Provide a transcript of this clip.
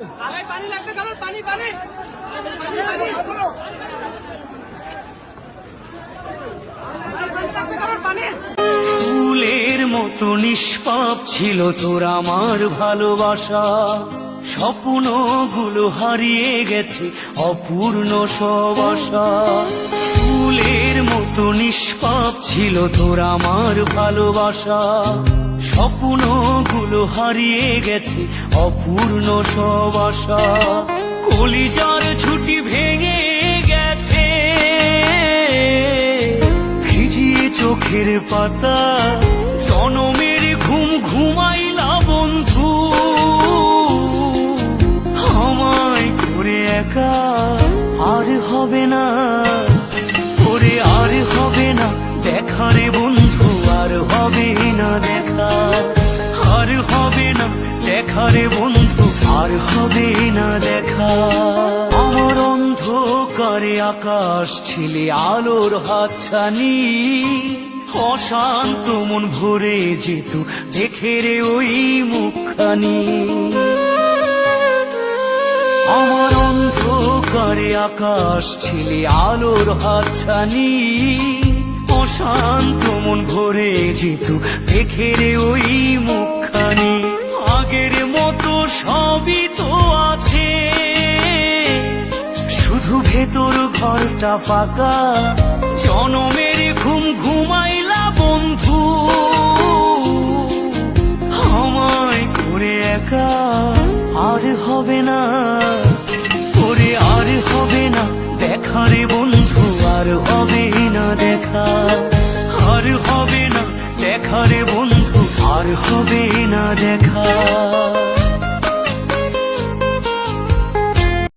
পানি লাগবে কারণ পানি পানি ফুলের মতো নিষ্পাপ ছিল তোর আমার ভালোবাসা, স্বপ্নগুলো হারিয়ে গেছে অপূর্ণ সব আশা। ফুলের মতো নিষ্পাপ ছিল তোর আমার ভালোবাসা, স্বপ্নগুলো হারিয়ে গেছে অপূর্ণ সব আশা। কলিজার ছুটি ভেঙে গেছে ভিজিয়ে চোখের পাতা, জনমের ঘুম ঘুমাইলা বন্ধু আমায় করে একা। আর হবে না ওরে, আর হবে না দেখা রে বন্ধু, আর হবে না দেখা, আর হবে না দেখা রে বন্ধু, আর হবে না দেখা। আমার অন্ধকারে আকাশ ছিলে আলোর হাতছানি, অশান্ত মন ভরে যেত দেখে রে ওই মুখখানি। আমার অন্ধকারে আকাশ ছিলে আলোর হাতছানি, অশান্ত মন ভরে যেত দেখে রে ওই মুখখানি। আগের মতো সবই তো আছে, শুধু ভেতর ঘরটা ফাঁকা, জনমের ঘুম ঘুমাইলা বন্ধু আমায় করে একা। আর হবে না ওরে, আর হবে না দেখা রে বন্ধু, আর হবে না দেখা, আর হবে না দেখা রে বন্ধু, আর হবে না দেখা।